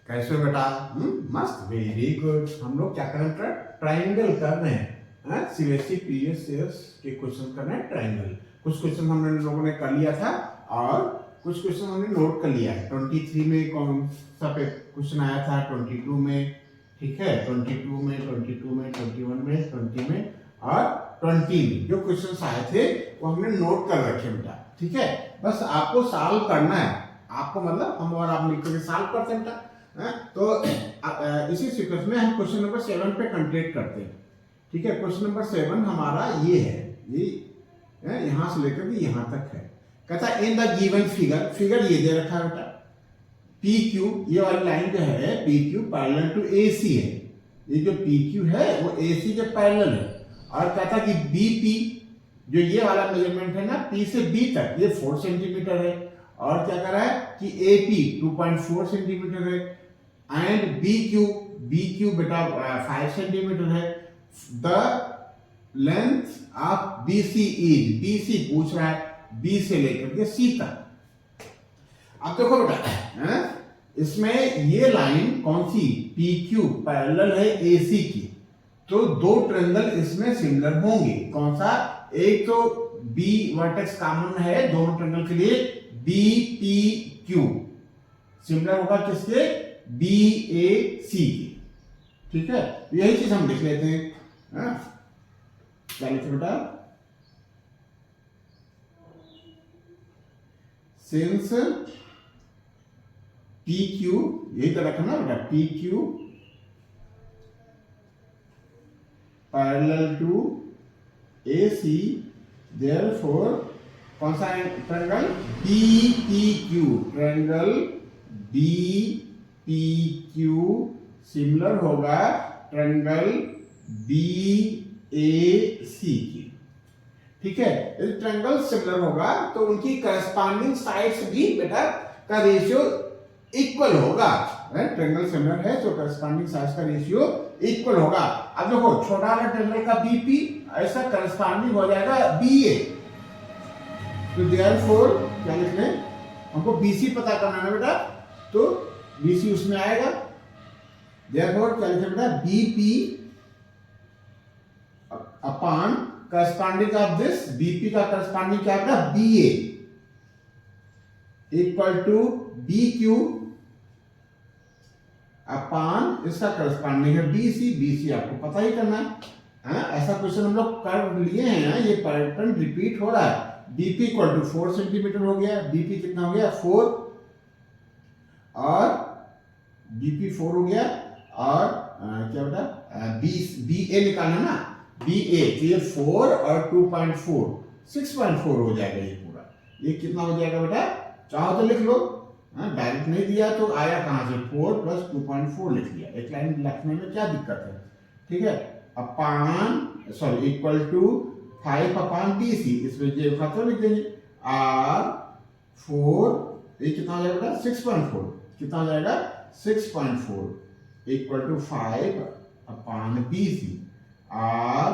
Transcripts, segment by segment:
कैसे हो बेटा? मस्त, वेरी गुड। हम लोग क्या कर रहे हैं? ट्राइंगल कर रहे हैं। सीबीएसई पीएसएस के क्वेश्चन कर रहे हैं ट्राइंगल। कुछ क्वेश्चन हम लोगों ने कर लिया था और कुछ क्वेश्चन हमने नोट कर लिया है। 23 में कौन सा पे क्वेश्चन आया था, 22 में, ठीक है, 22 में, 21 में, 20 में और 20 में जो क्वेश्चन आए थे वो हमने नोट कर रखे बेटा। ठीक है, बस आपको सॉल्व करना है। आपको मतलब हम और आप मिलकर सॉल्व करते हैं बेटा। तो इसी सीक्वेंस में हम क्वेश्चन नंबर 7 पे कंप्लीट करते हैं। ठीक है, क्वेश्चन नंबर 7 हमारा ये है, ये यहां से लेकर के यहां तक है। कहता है इन द गिवन फिगर ये दे रखा है बेटा, पी क्यू, ये वाली लाइन जो है P Q parallel to A सी है। ये जो पी क्यू है वो ए सी के पैरेलल है। और कहता है कि बी पी, जो ये वाला मेजरमेंट है ना, पी से बी तक ये 4 सेंटीमीटर है। और क्या कर रहा है कि ए पी 2.4 सेंटीमीटर है एंड बी क्यू बेटा 5 सेंटीमीटर है। The length of B C is, B C पूछ रहा है बी से लेकर के सी तक। अब देखो बेटा, इसमें ये लाइन कौन सी, पी क्यू पैरेलल है ए सी की, तो दो ट्रायंगल इसमें सिमिलर होंगे। कौन सा? एक तो बी वर्टेक्स कॉमन है दोनों ट्रायंगल के लिए, बी पी क्यू सिमिलर होगा किसके? बी ए सी की। ठीक है, यही चीज हम लिख लेते हैं। क्या लिखे बेटा? सिंस पी क्यू, यही तो रखना बेटा, P Q parallel to A C, therefore कौन सा triangle? B P Q, triangle B P Q similar होगा ट्रायंगल बी ए सी की। ठीक है, यदि ट्रायंगल सिमिलर होगा तो उनकी करस्पॉन्डिंग साइड्स भी बेटा का रेशियो इक्वल होगा। ट्रायंगल सिमिलर है तो करस्पॉन्डिंग साइड्स का रेशियो इक्वल होगा। अब देखो छोटा वाला ट्रायंगल का बीपी ऐसा करस्पॉन्डिंग हो जाएगा बीए, तो देयरफॉर क्या लिख लें, हमको बीसी पता करना है बेटा, तो बीसी उसमें आएगा। देयरफॉर क्या लिखें बेटा? BP upon corresponding of this, BP का करस्पॉन्डिंग क्या है? BA equal to B Q upon इसका करस्पॉन्डिंग है बीसी। बीसी आपको पता ही करना है। ऐसा क्वेश्चन हम लोग कर लिए हैं, ये पैटर्न रिपीट हो रहा है। बीपी इक्वल टू 4 सेंटीमीटर हो गया, बीपी कितना हो गया? 4, और बीपी 4 हो गया, और क्या बेटा बी ए निकालना ना, बी ए, तो ये 4 और 2.4 6.4 हो जाएगा ये पूरा। ये कितना हो जाएगा बेटा? चाहो तो लिख लो, डायरेक्ट नहीं दिया तो आया कहां से? 4 प्लस 2.4 लिख लिया। एक लाइन लिखने में क्या दिक्कत है? ठीक है, upon sorry equal to 5 upon B C, इसमें जे खाते लिख देंगे, आर 4, ये कितना हो जाएगा बेटा? 6.4, कितना हो जाएगा? 6.4 equal to 5 upon B C. Or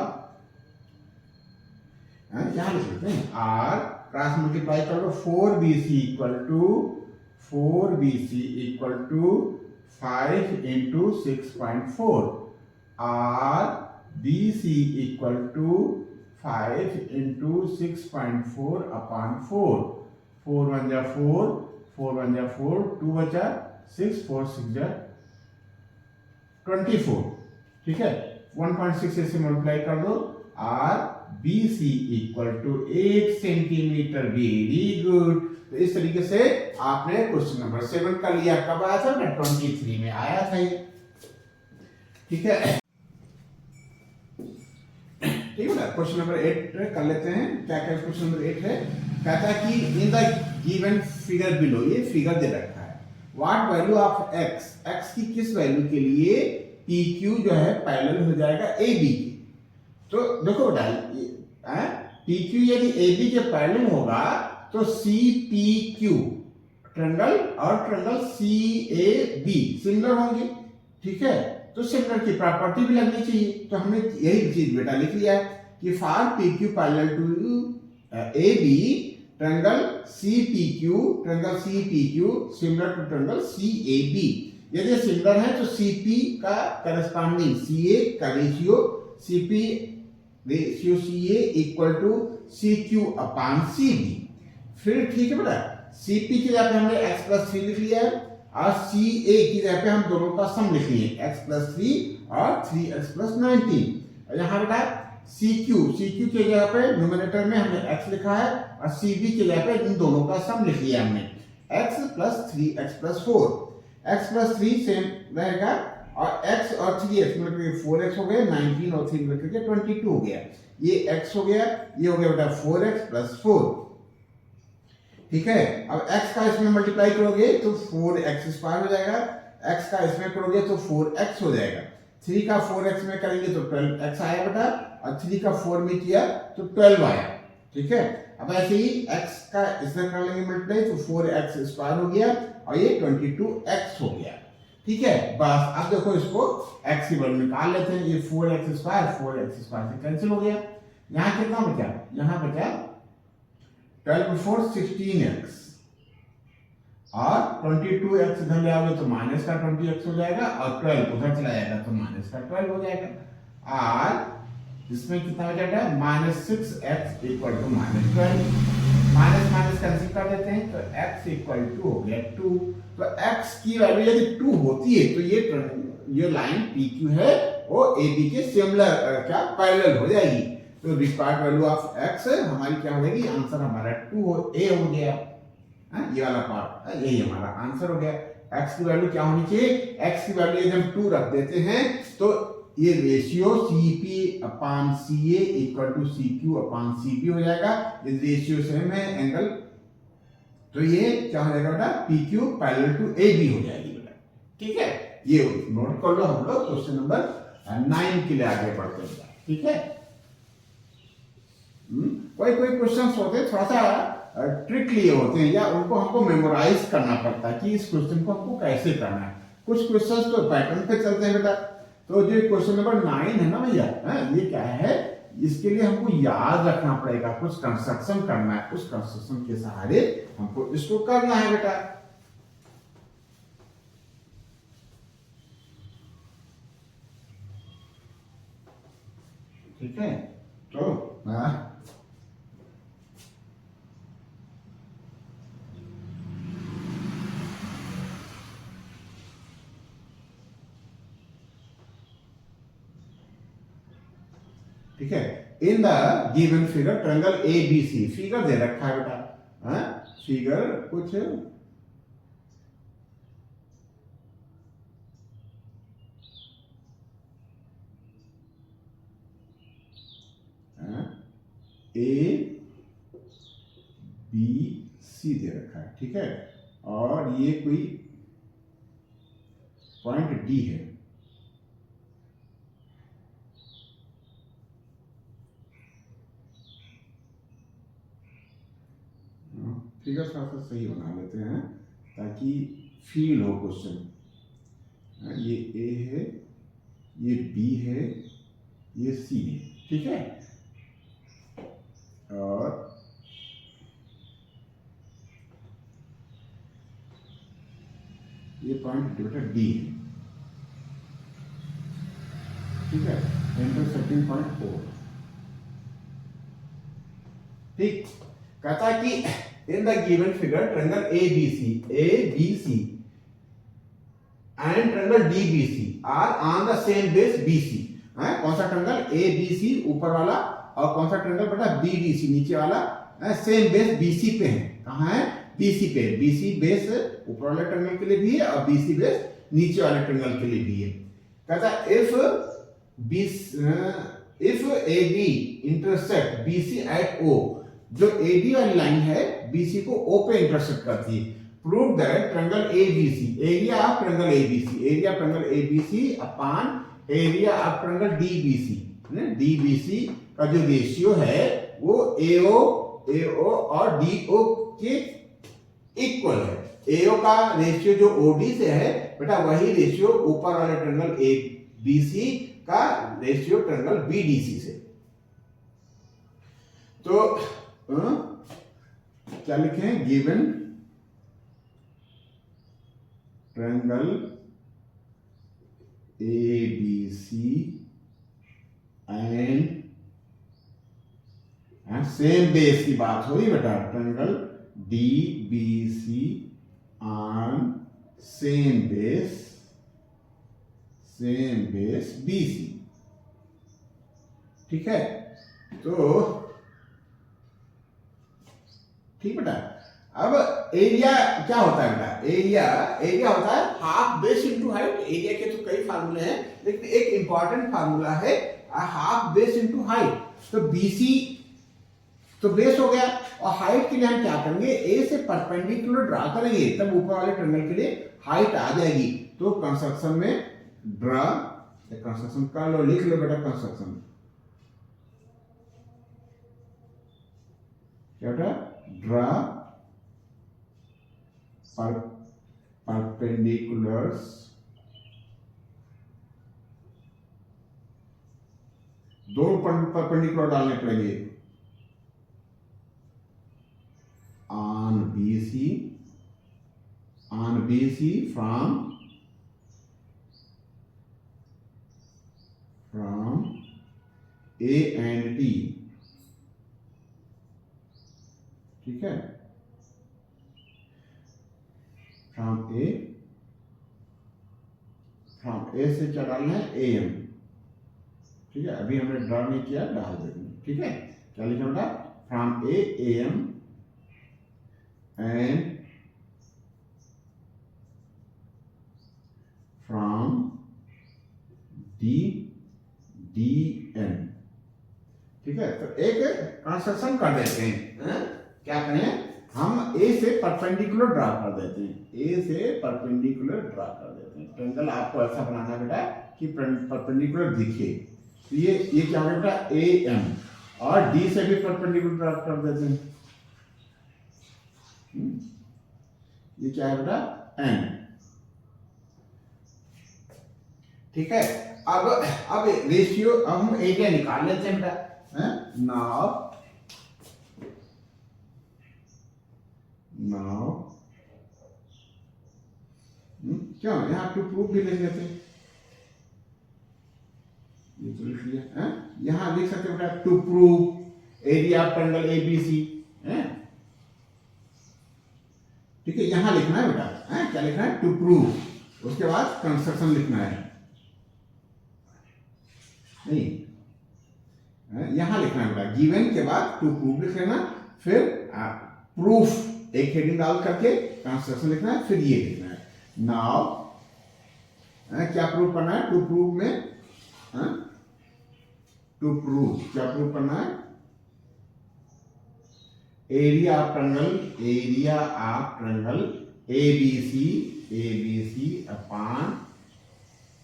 यहां लिख लेते हैं, आर क्रॉस मल्टीप्लाई कर लो, 4bc equal to 5 into 6.4, or B C equal to 5 into 6.4 upon 4, 4 1 जा 4, 4 1 जा 4, 2 बचा 6, 4 6 जा 24। ठीक है, 1.6 से मल्टीप्लाई कर दो, or B C equal to 8 centimetre. Very good. तो इस तरीके से आपने क्वेश्चन नंबर 7 कर लिया। कब आया था? 23 में आया था ये। ठीक है, ठीक है, क्वेश्चन नंबर 8 कर लेते हैं। क्या क्या क्वेश्चन नंबर 8 है? कहता है कि इन द गिवन फिगर बिलो, ये फिगर दे रखा है, what value of x, x की किस वैल्यू के लिए पी क्यू जो है पैरेलल हो जाएगा ए बी की। तो देखो बेटा, पी क्यू यदि ए बी के पैरेलल होगा तो सी पी क्यू ट्रायंगल और triangle C A B similar होंगे। ठीक है, तो सिमिलर की प्रॉपर्टी भी लगनी चाहिए। तो हमने यही चीज बेटा लिख लिया है कि for P Q parallel to A B triangle C P Q similar to triangle C A B. यदि सिमिलर है तो सीपी का करस्पॉन्डिंग सीए का ratio CP ratio CA equal to C Q upon C B. फिर ठीक है बेटा, CP की जगह पे हमने x प्लस 3 लिख लिया है और सी ए की जगह पे हम दोनों का सम लिख लिए x प्लस 3 और 3x प्लस 19। यहाँ बेटा सी क्यू की जगह पे न्यूमरेटर में हमने x लिखा है और सी बी की जगह पे इन दोनों का सम लिख लिया हमने x plus 3x plus 4। x plus 3 same रहेगा और x और 3x मिलकर के 4x हो गया, 19 और 3 मिलकर के 22 हो गया। ये x हो गया, ये हो गया बेटा 4x प्लस 4। ठीक है, अब x का इसमें मल्टीप्लाई करोगे तो 4x स्क्वायर हो जाएगा, x का इसमें करोगे तो 4x हो जाएगा। 3 का 4x में करेंगे तो 12x आया बेटा और 3 का 4 में किया तो 12 आया। ठीक है, अब ऐसे ही x का इसमें कर लेंगे मल्टीप्लाई तो 4x स्क्वायर हो गया और ये 22x हो गया। ठीक है, बस अब देखो इसको x की वैल्यू निकाल लेते हैं। ये 4x स्क्वायर से कैंसिल हो गया। यहाँ कितना बचा? यहाँ बचा 12 4 16x और 22x इधर ले आओगे तो माइनस का 20x हो जाएगा और 12 उधर चला जाएगा तो माइनस का 12 हो जाएगा। और इसमें कितना हो जाएगा? Minus 6x equal to minus 12। Minus minus cancel कर देते हैं तो x इक्वल टू हो गया 2। तो x की वैल्यू यदि 2 होती है तो ये लाइन PQ है वो AB के सिमिलर क्या पैरेलल हो जाएगी। तो रिक्वायर्ड वैल्यू ऑफ x हमारी क्या हो जाएगी? आंसर हमारा 2 A हो गया। ये वाला पार्ट यही हमारा आंसर हो गया। x की वैल्यू क्या होनी चाहिए? x की वैल्यू यदि हम 2 रख देते हैं तो ये ratio CP upon CA equal to CQ upon CB हो जाएगा। ये रेशियो सेम है एंगल, तो ये क्या हो जाएगा बेटा? PQ पैरेलल टू AB हो जाएगी बेटा। ठीक है, ये नोट कर लो। हम लोग क्वेश्चन नंबर 9 के लिए आगे बढ़ते हैं। ठीक है, कोई क्वेश्चन होते हैं थोड़ा सा ट्रिक लिए होते हैं या उनको हमको मेमोराइज करना पड़ता है कि इस क्वेश्चन को हमको कैसे करना है। कुछ क्वेश्चंस तो पैटर्न पे चलते हैं बेटा। तो जो क्वेश्चन नंबर 9 है ना भैया, ये क्या है? इसके लिए हमको याद रखना पड़ेगा, कुछ कंस्ट्रक्शन करना है, उस कंस्ट्रक्शन के सहारे हमको इसको करना है बेटा। ठीक है, तो ठीक है, in the given figure triangle ABC, figure दे रखा है बेटा। फिगर कुछ ABC दे रखा है। ठीक है, और ये कोई पॉइंट D है। फिगर थोड़ा सा सही बना लेते हैं ताकि फील हो क्वेश्चन। ये A है, ये B है, ये C है। ठीक है, और ये पॉइंट बेटा D है। ठीक है, इंटरसेक्टिंग पॉइंट O। ठीक, कहता है कि in the given figure triangle ABC and triangle DBC are on the same base BC। कौन सा ट्रायंगल? ABC ऊपर वाला और कौन सा ट्रायंगल बेटा? BDC नीचे वाला सेम बेस BC पे है। कहाँ है? BC पे। BC बेस ऊपर वाले ट्रायंगल के लिए भी है और BC बेस नीचे वाले ट्रायंगल के लिए भी है। कहता है if AB intersect BC at O, जो AD वाली लाइन है BC को O पे इंटरसेक्ट करती है। Prove that triangle ABC, area of triangle ABC upon area of triangle DBC का जो रेशियो है वो AO और DO के इक्वल है। AO का रेशियो जो OD से है बेटा वही रेशियो ऊपर वाले ट्रायंगल ABC का रेशियो ट्रायंगल BDC से। तो क्या लिखें? Given triangle ABC and same base की बात हो रही बेटा, triangle DBC on same base BC। ठीक है, तो ठीक बेटा। अब एरिया क्या होता है बेटा? एरिया होता है half base into height. Area के तो कई फार्मूले हैं, लेकिन एक इंपॉर्टेंट फार्मूला है हाफ बेस इनटू हाइट। तो BC तो बेस हो गया, और हाइट के लिए हम क्या करेंगे? ए से परपेंडिकुलर ड्रा करेंगे, तब ऊपर वाले ट्रायंगल के लिए हाइट आ जाएगी। तो कंस्ट्रक्शन में ड्रा, कंस्ट्रक्शन कर लो, लिख लो बेटा कंस्ट्रक्शन क्या बेटा? ड्रा परपेंडिकुलर्स दो परपेंडिकुलर डालने पड़ेंगे on BC from A and T। ठीक है, फ्रॉम ए से क्या डालना है? AM। ठीक है, अभी हमने ड्रा नहीं किया, डाल देंगे। ठीक है, क्या लिखा बेटा? From AM and from DN। ठीक है, तो एक कंस्ट्रक्शन कर देते हैं। क्या करें? हम ए से परपेंडिकुलर ड्रा कर देते हैं, ट्रायंगल आपको ऐसा बनाना है बेटा कि परपेंडिकुलर दिखे। तो ये क्या होगा बेटा? AM, और D से भी परपेंडिकुलर ड्रा कर देते हैं। ये क्या है बेटा? N। ठीक है, अब रेशियो, अब हम एरिया निकाल लेते हैं बेटा। नाउ क्यों यहाँ टू प्रूफ भी लिख देते हैं, ये तो लिख लिया। यहाँ लिख सकते बेटा to prove area of triangle ABC। ठीक है, यहां लिखना है बेटा। क्या लिखना है? टू प्रूव, उसके बाद कंस्ट्रक्शन लिखना है, नहीं यहां लिखना है बेटा। गिवन के बाद टू प्रूव लिख लेना, फिर प्रूफ एक हेडिंग डाल करके कंस्ट्रक्शन लिखना है, फिर ये लिखना है। नाउ क्या प्रूव करना है? टू प्रूव में क्या प्रूव करना है? Area of triangle ABC upon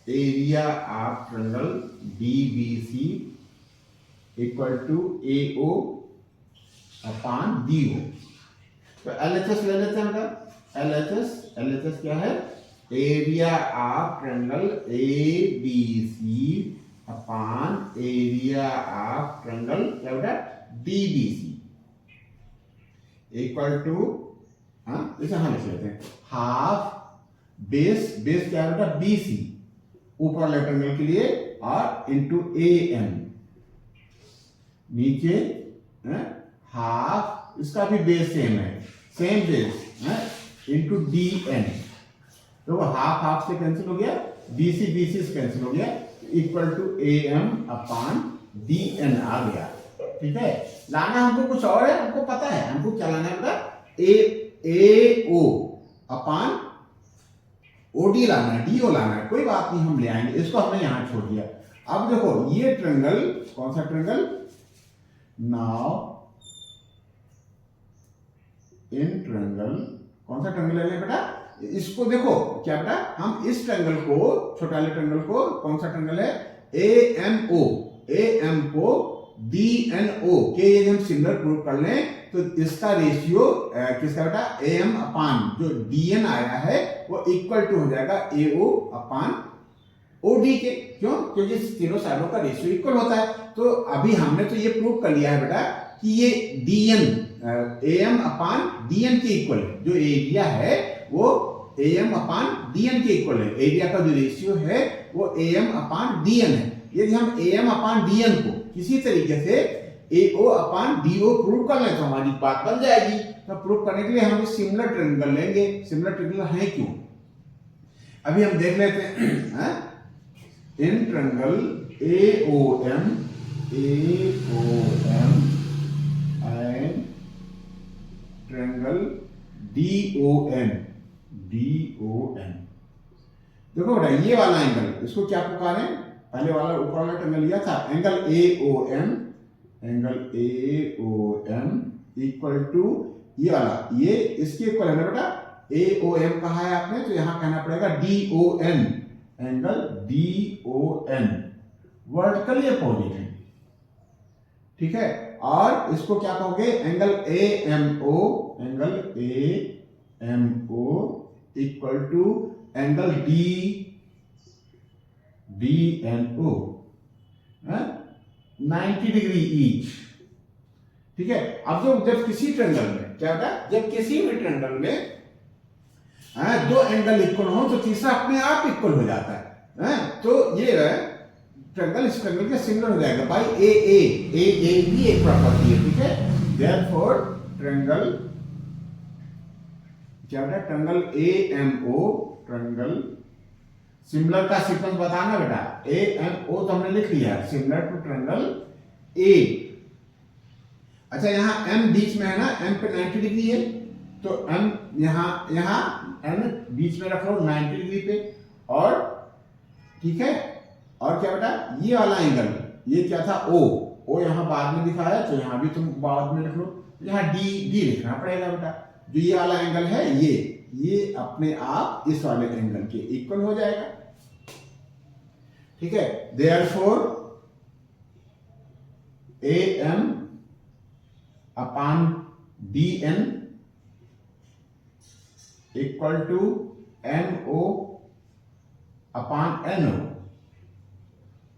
area of triangle DBC equal to AO upon DO। तो LHS ले लेते हैं बेटा। LHS क्या है? Area of triangle ABC upon area of triangle क्या बेटा? DBC इक्वल टू, इसे हम लिख लेते हैं हाफ बेस क्या है बेटा? BC ऊपर वाले ट्रायंगल के लिए, और इनटू AM नीचे हाफ, इसका भी बेस सेम है, सेम बेस इनटू DN। तो हाफ से कैंसिल हो गया, BC से कैंसिल हो गया, equal to AM upon DN आ गया। ठीक है, लाना हमको कुछ और है, हमको पता है हमको क्या लाना है बेटा? AO अपॉन OD लाना है, DO लाना है, कोई बात नहीं, हम ले आएंगे, इसको हमने यहां छोड़ दिया। अब देखो ये ट्रायंगल, कौन सा ट्रायंगल? नाउ इन ट्रायंगल, कौन सा ट्रायंगल ले बेटा? इसको देखो क्या बेटा, हम इस ट्रायंगल को, छोटे वाले ट्रायंगल को, कौन सा ट्रायंगल है? AM को DNO के यदि हम सिमिलर प्रूव कर लें तो इसका रेशियो किसका बेटा? AM अपान जो DN आया है वो इक्वल टू हो जाएगा AO अपान OD के। क्यों? क्योंकि तीनों साइडों का रेशियो इक्वल होता है। तो अभी हमने तो ये प्रूव कर लिया है बेटा कि ये DN AM अपान DN के इक्वल है। जो एरिया है वो AM अपान DN के इक्वल है। एरिया का जो रेशियो है वो AM अपान DN है। यदि हम AM अपान DN को किसी तरीके से AO अपान DO प्रूव कर लें तो हमारी बात बन जाएगी। तो प्रूव करने के लिए हम सिमिलर ट्रायंगल लेंगे। सिमिलर ट्रायंगल है क्यों, अभी हम देख लेते हैं। In triangle AOM and triangle DON देखो बेटा, ये वाला एंगल इसको क्या पुकारें, पहले वाला ऊपर वाला ट्रायंगल लिया था एंगल AOM इक्वल टू ये वाला, ये इसके इक्वल है ना बेटा। AOM कहा है आपने तो यहां कहना पड़ेगा DON, angle DON vertically opposite है, ठीक है। और इसको क्या कहोगे, angle AMO equal to angle DNO 90 degree each, ठीक है। अब जब किसी ट्रायंगल में क्या होता है, जब किसी भी ट्रायंगल में दो एंगल इक्वल हो तो तीसरा अपने आप इक्वल हो जाता है। तो ये ट्रायंगल इस ट्रायंगल के सिमिलर हो जाएगा बाय AA भी एक प्रॉपर्टी है, ठीक है। देयरफॉर ट्रायंगल क्या होता है, ट्रायंगल AMO, ट्रायंगल सिमिलर का सीक्वेंस बताना बेटा। AMO तो हमने लिख लिया, सिमिलर टू ट्रायंगल A। अच्छा यहाँ M बीच में है ना, M पे 90 डिग्री है तो M यहाँ M बीच में रख लो 90 डिग्री पे, और ठीक है। और क्या बेटा, ये वाला एंगल ये क्या था O यहाँ बाद में दिखाया तो यहाँ भी तुम बाद में लिख लो, यहाँ D लिखना पड़ेगा बेटा। जो ये वाला एंगल है ये अपने आप इस वाले एंगल के इक्वल हो जाएगा, ठीक है। Therefore AM upon DN equal to MO upon NO,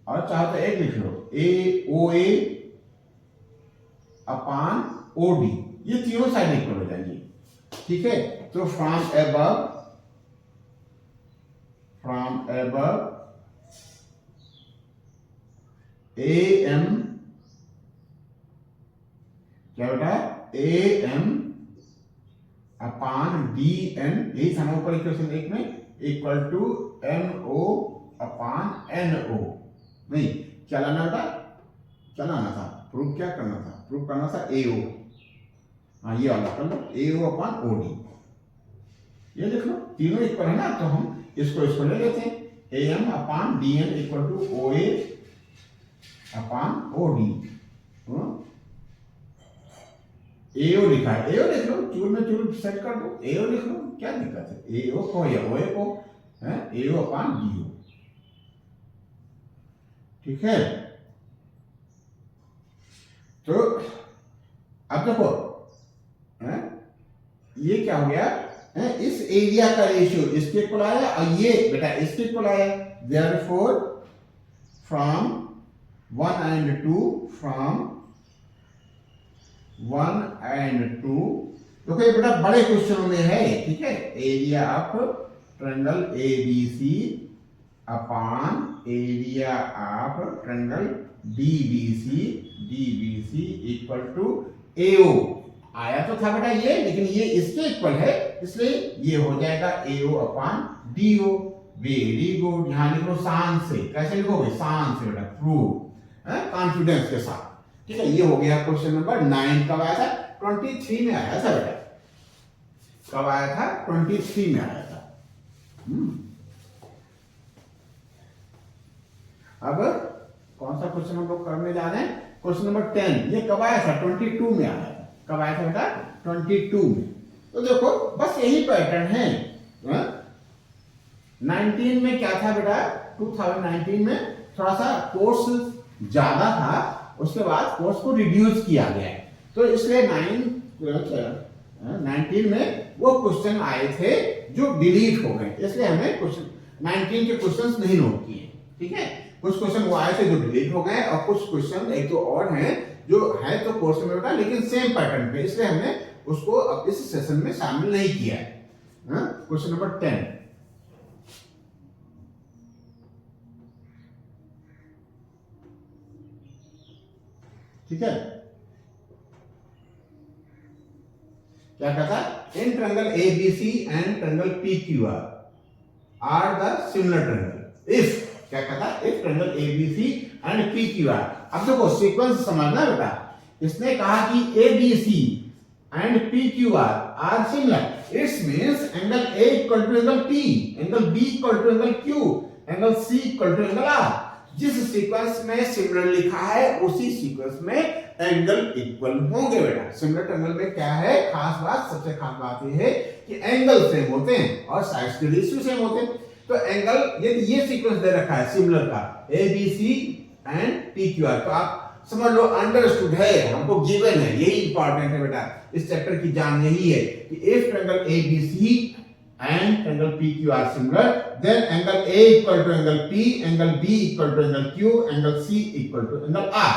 और चाहे तो एक लिख लो AOA अपान OD, ये तीनों साइड इक्वल हो जाएंगी, ठीक है। तो फ्रॉम अबव AM क्या बेटा, AM अपान DN, यही था ना ऊपर इक्वेशन एक में, equal to MO upon NO। नहीं क्या लाना बेटा, क्या लाना था, प्रूफ क्या करना था, प्रूफ करना था AO, हाँ ये वाला कर लो AO अपान OD, ये लिख लो, तीनों इक्वल है ना तो हम इसको ले लेते हैं। AM upon DN equal to OA upon OD। AO लिखा है, AO लिख लो, चूल में चूल सेट कर दो, AO लिख लो, क्या दिक्कत है। AO को या OA को है AO अपान DO, ठीक है। तो अब देखो ये क्या हो गया, इस एरिया का रेशियो इसके इक्वल आया और ये बेटा इसके इक्वल आया। Therefore from 1 and 2, from 1 and 2, देखो ये बेटा बड़े क्वेश्चनों में है, ठीक है। Area of triangle ABC upon area of triangle DBC equal to AO आया तो था बेटा ये, लेकिन ये इसके इक्वल है इसलिए ये हो जाएगा AO upon DO। Very good, यहां लिखो शान से, कैसे लिखोगे, शान से बेटा, प्रूव कॉन्फिडेंस के साथ, ठीक है। ये हो गया क्वेश्चन नंबर 9। कब आया था, 23 में आया था बेटा, कब आया था, 23 में आया था। अब कौन सा क्वेश्चन हम लोग करने जा रहे हैं, क्वेश्चन नंबर 10। ये कब आया था, 22 में आया था। कब आया था बेटा, 22 में। तो देखो बस यही पैटर्न है। 19 में क्या था बेटा, 2019 में थोड़ा सा कोर्स ज्यादा था, उसके बाद कोर्स को रिड्यूस किया गया है, तो इसलिए 19 में वो क्वेश्चन आए थे जो डिलीट हो गए, इसलिए हमें क्वेश्चन 19 के क्वेश्चंस नहीं नोट किए, ठीक है। कुछ क्वेश्चन वो आए थे जो डिलीट हो गए और कुछ क्वेश्चन एक तो और हैं जो है तो कोर्स में बेटा लेकिन सेम पैटर्न पे, इसलिए हमने उसको अब इस सेशन में शामिल नहीं किया है, क्वेश्चन नंबर 10। ठीक है, क्या कहता है, in triangle ABC and triangle PQR are the similar triangle if, क्या कहता है, if triangle ABC and PQR. अब देखो सीक्वेंस समझना बेटा, इसने कहा कि ABC and PQR are similar, it's means angle A equal to angle P, angle B equal to angle Q, angle C equal to angle R. जिस sequence में similar लिखा है उसी सीक्वेंस में एंगल इक्वल होंगे बेटा। सिमिलर ट्रायंगल में क्या है खास बात, सबसे खास बात ये है कि एंगल सेम होते हैं और साइड्स के रेशियो सेम होते हैं। तो एंगल, यदि ये सीक्वेंस दे रखा है सिमिलर का A B C and P Q R, तो आप समझ लो अंडरस्टूड है, हमको गिवन है, यही इंपॉर्टेंट है बेटा, इस चैप्टर की जान यही है कि if triangle A B C and angle PQ are similar, then angle A equal to angle P, angle B equal to angle Q, angle C equal to angle R।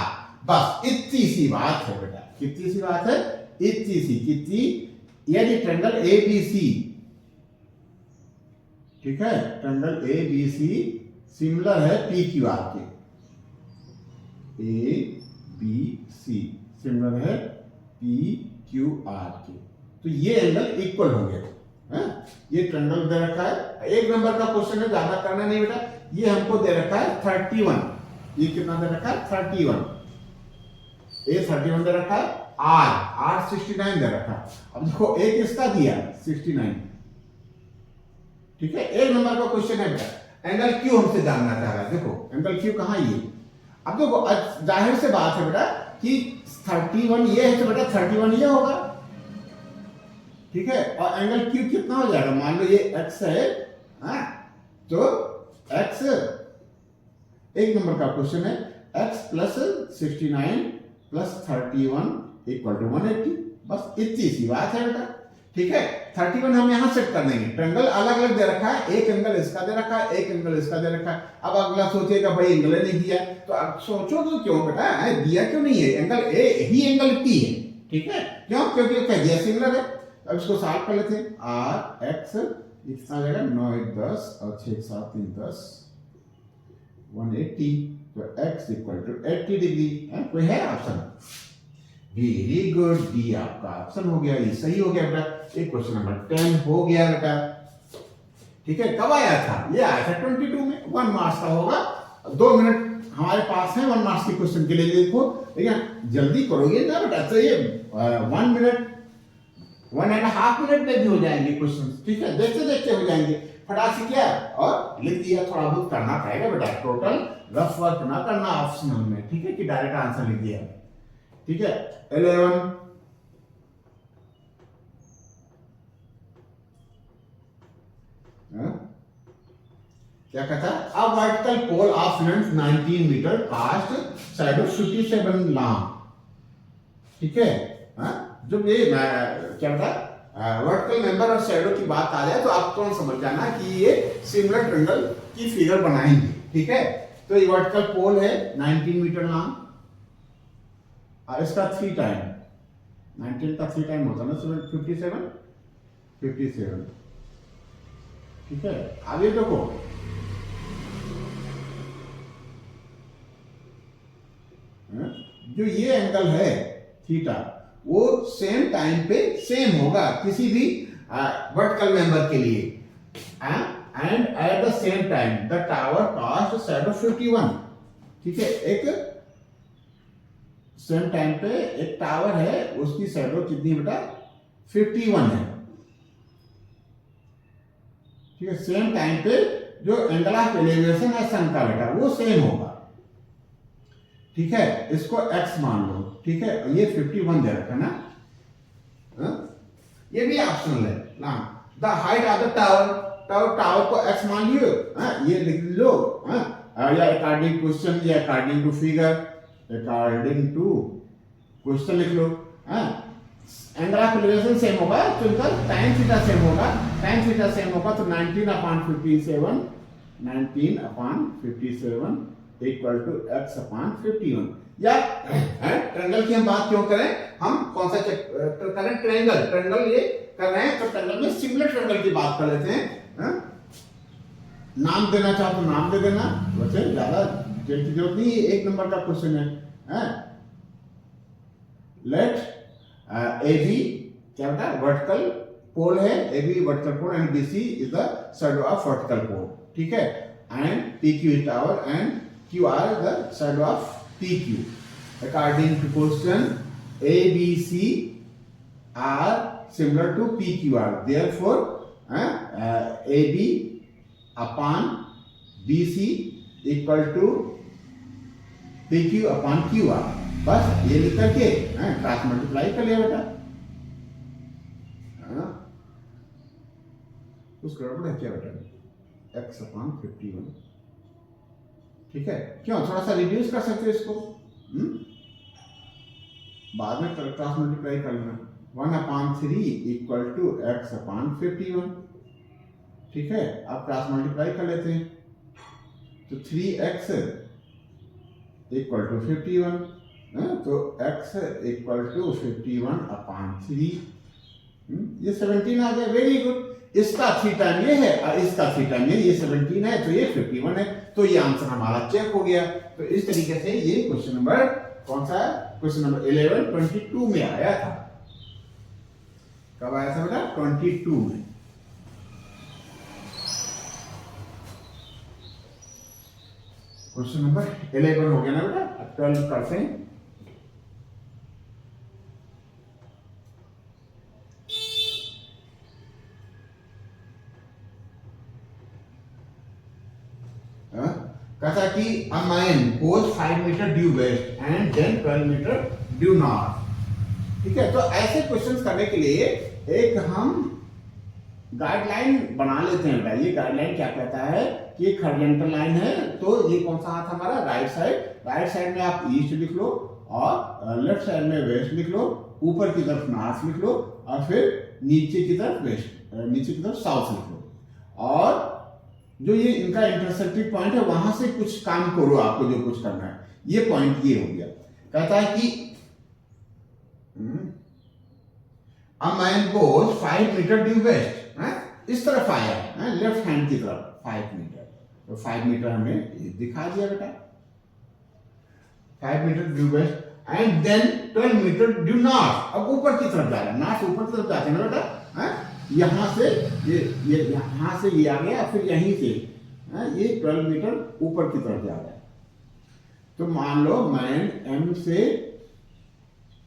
बस इतनी सी बात है बेटा, कितनी सी बात है, इतनी सी, कितनी, यदि ट्रायंगल ABC, ठीक है, ट्रायंगल ABC सिमिलर है PQR के, ABC सिमिलर है PQR के, तो ये एंगल इक्वल होंगे। ये ट्रायंगल दे रखा है, एक नंबर का क्वेश्चन है, ज्यादा करना नहीं बेटा। ये हमको दे रखा है 31, ये कितना दे रखा है 31, ए 31 दे रखा है, आर 69 दे रखा है। अब देखो ए किसका दिया 69, ठीक है, एक नंबर का क्वेश्चन है बेटा। एंगल क्यू हमसे जानना चाह रहा है, देखो एंगल क्यू कहां, ये। अब देखो जाहिर से बात है बेटा कि 31 ये है तो बेटा 31 ये होगा, ठीक है, और एंगल क्यू कितना हो जाएगा, मान लो ये x है, तो x, एक नंबर का क्वेश्चन है, x plus 69 plus 31 equal to 180, बस इतनी सी बात है बेटा। ठीक है, 31 हम यहां सेट कर देंगे। ट्रायंगल अलग अलग दे रखा है, एक एंगल इसका दे रखा है, एक एंगल इसका दे रखा है। अब अगला सोचेगा भाई एंगल नहीं दिया, तो अब सोचो तो क्यों बेटा, दिया क्यों नहीं है, angle A he angle P है, ठीक है, क्यों, क्योंकि कह दिया सिमिलर है। अब इसको सॉल्व कर लेते हैं, आर एक्स इतना जाएगा 9 1 10 और 6 7 3 10 180, तो x इक्वल टू 80 डिग्री है। कोई है ऑप्शन, वेरी गुड, डी आपका ऑप्शन हो गया, ये सही हो गया बेटा। एक क्वेश्चन नंबर 10 हो गया बेटा। ठीक है, कब आया था, ये आया था 22 में, 1 मार्क्स का होगा। 2 मिनट हमारे पास है 1 मार्क्स के क्वेश्चन के लिए, देखो लेकिन जल्दी करोगे ना बेटा, तो ये 1 मिनट 1.5 मिनट में भी हो जाएंगे क्वेश्चन, ठीक है, देखते देखते हो जाएंगे, फटाक से किया और लिख दिया। थोड़ा बहुत करना पड़ेगा बेटा, टोटल रफ वर्क ना करना ऑप्शनल में, ठीक है, कि डायरेक्ट आंसर लिख दिया, ठीक है। 11 क्या कहता है, a vertical pole of length 19 metre cast side of 57 long, ठीक है। जब ये क्या था वर्टिकल मेंबर और शैडो की बात आ जाए तो आप कौन समझ जाना कि ये सिमिलर ट्रायंगल की फिगर बनाएंगे, ठीक है। तो ये वर्टिकल पोल है 19 मीटर लॉन्ग और इसका 3 टाइम 19 का 3 टाइम होता है ना 57, ठीक है। आगे देखो, जो ये एंगल है थीटा, वो सेम टाइम पे सेम होगा किसी भी वर्टिकल मेंबर के लिए, and at the same time the tower cast shadow 51, ठीक है। एक सेम टाइम पे एक टावर है, उसकी शैडो कितनी बेटा 51 है, ठीक है। सेम टाइम पे जो एंगल ऑफ एलिवेशन है सन का बेटा वो सेम होगा, ठीक है। इसको x मान लो, ठीक है, ये 51 दे रखा ना, ये भी ऑप्शनल है ना। The height of the tower को x मान लियो, ये लिख लो, या अकॉर्डिंग क्वेश्चन या according to figure, according to question लिख लो। एंगल ऑफ एलिवेशन सेम होगा तो इनका tan थीटा सेम होगा, tan थीटा सेम होगा तो 19/57 इक्वल टू x/51। या ट्रायंगल की हम बात क्यों करें, हम कौन सा करें, ट्रायंगल ये कर रहे हैं तो ट्रायंगल में सिमिलर ट्रायंगल की बात कर लेते हैं। नाम देना चाहो तो नाम दे देना, वैसे ज्यादा डिटेल की जरूरत नहीं है, एक नंबर का क्वेश्चन है। लेट ए बी क्या बेटा वर्टिकल पोल है, A B vertical pole and B C is the side of vertical pole, ठीक है, and P Q is tower and Q R the side of P Q. According to question A B C are similar to PQR. Therefore, AB upon BC equal to PQ upon QR. बस ये लिख करके cross multiply कर लिया बेटा। उस गड़बड़ है क्या बेटा? x upon 51, ठीक है, क्यों थोड़ा सा रिड्यूस कर सकते हैं इसको, बाद में क्रॉस मल्टीप्लाई कर लेना। 1/3 इक्वल टू x अपॉन 51, ठीक है, अब क्रॉस मल्टीप्लाई कर लेते हैं तो 3x इक्वल टू 51, तो x इक्वल टू 51/3, ये 17 आ गया। Very good. इसका थीटा ये है और इसका थीटा ये 17 है तो ये 51 है, तो ये आंसर हमारा चेक हो गया। तो इस तरीके से ये क्वेश्चन नंबर कौन सा है? क्वेश्चन नंबर 11 22 में आया था। कब आया था बेटा? 22 में। क्वेश्चन नंबर 11 हो गया ना बेटा? अब 12 करते हैं। कहता कि a man goes 5 metre due west and then 12 metre due north, ठीक है। तो ऐसे क्वेश्चंस करने के लिए एक हम गाइडलाइन बना लेते हैं बेटा। ये गाइडलाइन क्या कहता है कि एक हॉरिजॉन्टल लाइन है, तो ये कौन सा हाथ हमारा? Right side. राइट साइड में आप ईस्ट लिख लो और लेफ्ट साइड में वेस्ट लिख लो, ऊपर की तरफ नॉर्थ लिख लो और फिर नीचे की तरफ वेस्ट, नीचे की तरफ साउथ लिख लो। और जो ये इनका इंटरसेक्टिंग पॉइंट है वहां से कुछ काम करो, आपको जो कुछ करना है। ये पॉइंट ये हो गया। कहता है कि a man goes 5 metre due west, इस तरफ आया लेफ्ट हैंड की तरफ 5 मीटर, तो 5 मीटर हमें दिखा दिया बेटा। 5 metre due west and then 12 metre due north. अब ऊपर की तरफ जा रहा है, नॉर्थ ऊपर की तरफ जाते हैं ना बेटा। यहां से ये यहां से ये आ गया, फिर यहीं से ये 12 मीटर ऊपर की तरफ जा रहा है। तो मान लो मैन एम से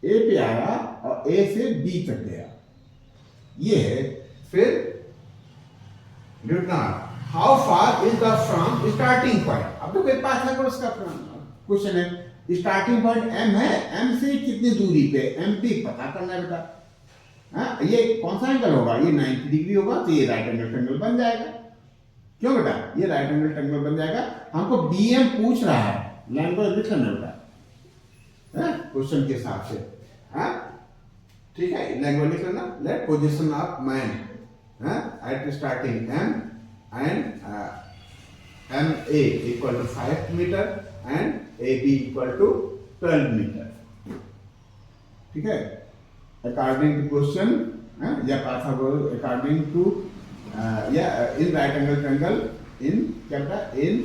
ए पे आया और ए से बी तक गया, ये है। फिर how far is the from starting point. अब तो कोई पास है, उसका क्वेश्चन है स्टार्टिंग पॉइंट एम है, एम से कितनी दूरी पे, एम पी पता करना है बेटा। ये कौन सा एंगल होगा? ये 90 डिग्री होगा, तो ये राइट एंगल ट्रायंगल बन जाएगा। क्यों बेटा? ये राइट एंगल ट्रायंगल बन जाएगा। हमको बीएम पूछ रहा है, लाइन को लिख लेना बेटा क्वेश्चन के हिसाब से, ठीक है, लाइन को लिख लेना। Let position of man at starting M and M A equal to 5 metre and A B equal to 12 metre, ठीक है। According to question, या पाथा बोलो according to in right angle triangle, in क्या बेटा? In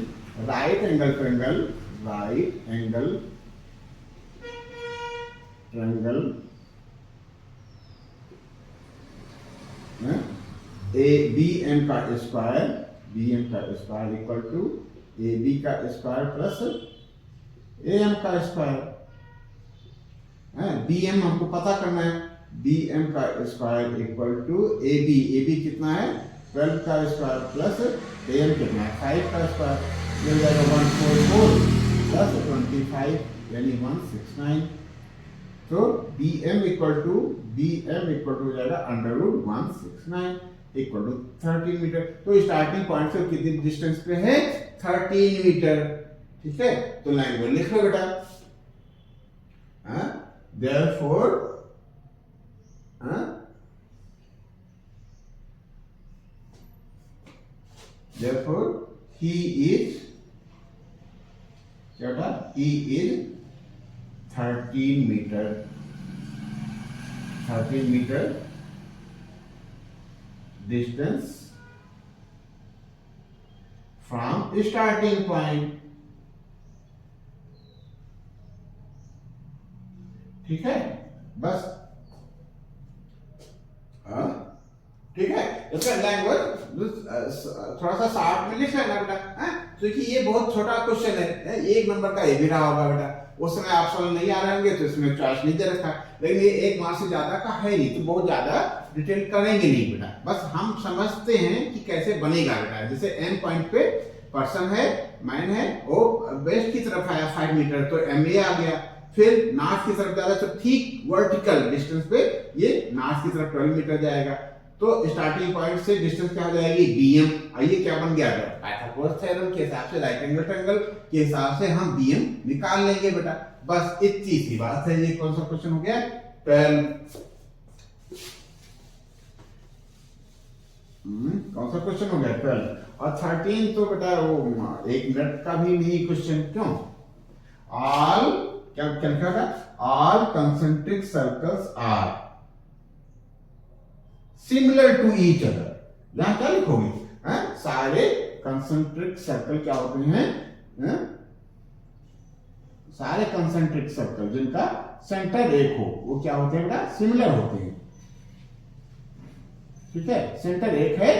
right angle triangle, right angle triangle, a b m का square, b m का square equal to a b का स्क्वायर प्लस a m का square. B M हमको पता करना है, बी एम का square equal to A B कितना है? 12 का स्क्वायर प्लस ए एम कितना है? 5 का स्क्वायर, मिल जाएगा 144 प्लस 25 यानी 169। तो बी एम इक्वल टू हो जाएगा √169 इक्वल टू 13 मीटर। तो स्टार्टिंग पॉइंट से कितनी डिस्टेंस पे है? 13 मीटर, ठीक है। तो लाइन को लिख लो बेटा। Therefore, he is क्या था? He is 13 metre distance from starting point. ठीक है, बस ठीक है। इसका लैंग्वेज थोड़ा सा शॉर्ट में लिख लेना बेटा, क्योंकि ये बहुत छोटा क्वेश्चन है, 1 नंबर का ये भी रहा होगा बेटा। उस समय आप सॉल्व नहीं आ रहे होंगे तो इसमें चॉइस नहीं दे रखा, लेकिन ये 1 मार्क्स से ज्यादा का है नहीं, तो बहुत ज्यादा डिटेल करेंगे नहीं बेटा। बस हम समझते हैं कि कैसे बनेगा बेटा। जैसे एन पॉइंट पे पर्सन है, मैन है, वो वेस्ट की तरफ आया 5 मीटर, तो एम ए आ गया। फिर नॉर्थ की तरफ जा रहा है, तो ठीक वर्टिकल डिस्टेंस पे ये नॉर्थ की तरफ 12 मीटर जाएगा। तो स्टार्टिंग पॉइंट से डिस्टेंस क्या हो जाएगी, bm। और ये क्या बन गया, पाइथागोरस थ्योरम के हिसाब से, राइट एंगल ट्रायंगल के हिसाब से हम bm निकाल लेंगे बेटा। बस इतनी सी बात है। ये कौन सा क्वेश्चन हो गया, 12। कौन सा क्वेश्चन हो गया, 12। और 13 तो बेटा वो 1 मिनट का भी नहीं क्वेश्चन। क्यों, ऑल क्या लिखा था, all concentric circles are similar to each other. यहां क्या लिखोगे, सारे कंसेंट्रिक सर्कल क्या होते हैं, सारे कंसेंट्रिक सर्कल जिनका सेंटर एक हो वो क्या होते हैं बेटा, सिमिलर होते हैं। ठीक है, सेंटर एक है,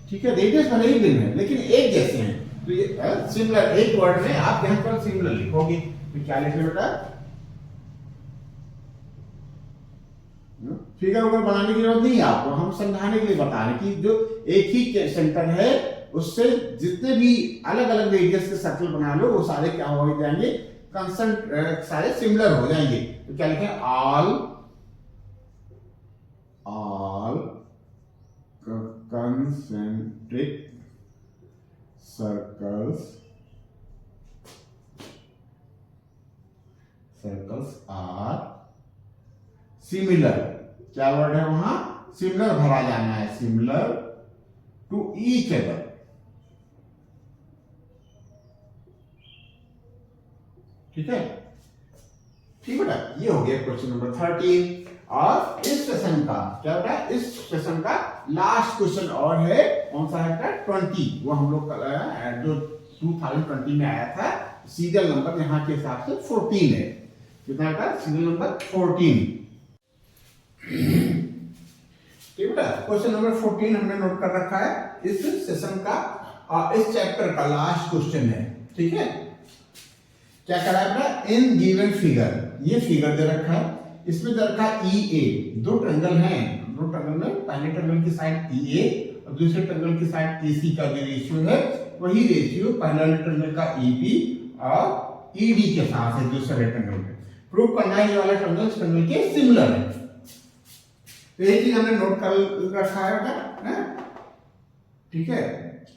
ठीक है, रेडियस भले ही भिन्न है लेकिन एक जैसे हैं, तो ये सिमिलर, एक वर्ड में आप यहां पर सिमिलर लिखोगे। तो क्या लिखे बेटा, फिगर वगैरह बनाने की जरूरत नहीं है आपको, हम समझाने के लिए बता रहे कि जो एक ही सेंटर है उससे जितने भी अलग अलग रेडियस के सर्कल बना लो वो सारे क्या हो जाएंगे, सारे सिमिलर हो जाएंगे। तो क्या लिखे, all concentric circles are similar. क्या वर्ड है वहां, सिमिलर भरा जाना है, सिमिलर टू ईच अदर। ठीक है, ठीक बेटा, ये हो गया क्वेश्चन नंबर 13। और इस सेशन का क्या बेटा, इस सेशन का लास्ट क्वेश्चन और है, कौन सा है बेटा, 20। वो हम लोग जो 2020 में आया था, सीरियल नंबर यहाँ के हिसाब से 14 है। कितना बेटा, सीरियल नंबर 14। ठीक बेटा, क्वेश्चन नंबर 14 हमने नोट कर रखा है, इस सेशन का इस चैप्टर का लास्ट क्वेश्चन है। ठीक है, क्या करा है बेटा, इन गिवन फिगर, ये फिगर दे रखा है, इसमें दे रखा है EA, 2 ट्रायंगल हैं, 2 ट्रायंगल में पहले ट्रायंगल की साइड EA और दूसरे ट्रायंगल की साइड AC का जो रेशियो है वही रेशियो पहले ट्रायंगल का EB और ED के साथ है दूसरे ट्रायंगल में। प्रूव करना है ये वाला ट्रायंगल इस ट्रायंगल के सिमिलर है। तो ये चीज हमने नोट कर रखा है बेटा, ठीक है,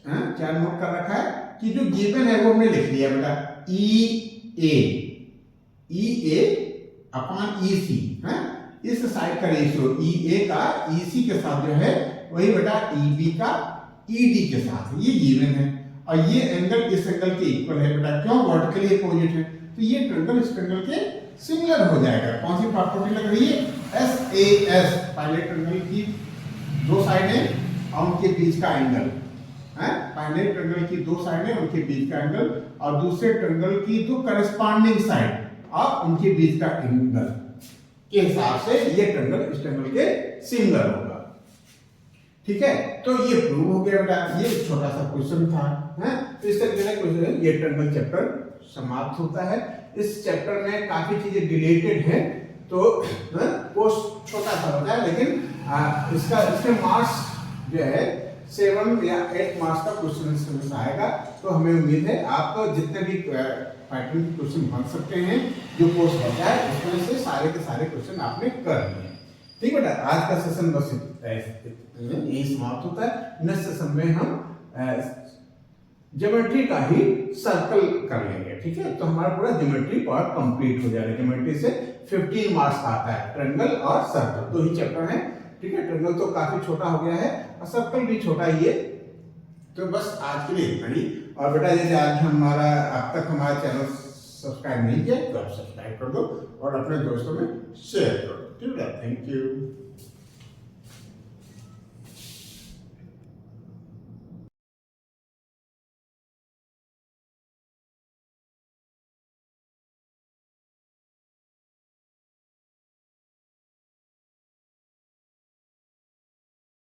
क्या नोट कर रखा है कि जो गिवन है वो हमने लिख लिया बेटा, EA अपॉन EC है, इस साइड का रेशियो EA का EC के साथ जो है वही बेटा EB का ED के साथ है, ये गिवन है। और ये एंगल इस एंगल के इक्वल है बेटा, क्यों, वर्टिकली अपोजिट है, तो ये ट्रायंगल इस ट्रायंगल के सिमिलर हो जाएगा। कौन सी प्रॉपर्टी लग रही है, SAS, पहले ट्रायंगल की 2 साइडें और उनके बीच का एंगल है, पहले ट्रायंगल की 2 साइडें उनके बीच का एंगल और दूसरे ट्रायंगल की 2 करस्पॉन्डिंग साइड और उनके बीच का एंगल के हिसाब से ये ट्रायंगल इस ट्रायंगल के सिमिलर होगा। ठीक है, तो ये प्रूव हो गया बेटा, ये छोटा सा क्वेश्चन था, हैं? तो इस तरीके का क्वेश्चन ये ट्रायंगल चैप्टर समाप्त होता है। इस चैप्टर में काफी चीजें रिलेटेड है, तो वो छोटा सा होता है, लेकिन इसके मार्क्स जो है 7 या 8 मार्क्स का क्वेश्चन इसमें आएगा। तो हमें उम्मीद है आप जितने भी पैटर्न के क्वेश्चन बन सकते हैं जो कोर्स होता है उसमें से सारे के सारे क्वेश्चन आपने कर लिए। ठीक बेटा, आज का सेशन बस यही समाप्त होता है। नेक्स्ट सेशन में हम ज्योमेट्री का ही सर्कल कर लेंगे। ठीक है, तो हमारा पूरा ज्योमेट्री पार्ट कंप्लीट हो जाएगा। ज्योमेट्री से 15 मार्क्स आता है, ट्रायंगल और सर्कल 2 ही चैप्टर है। ठीक है, ट्रायंगल तो काफी छोटा हो गया है और सर्कल भी छोटा ही है। तो बस आज के लिए इतना ही। और बेटा जैसे आज हमारा अब तक हमारा चैनल सब्सक्राइब नहीं किया तो आप सब्सक्राइब कर दो और अपने दोस्तों में शेयर कर दो। ठीक है, थैंक यू।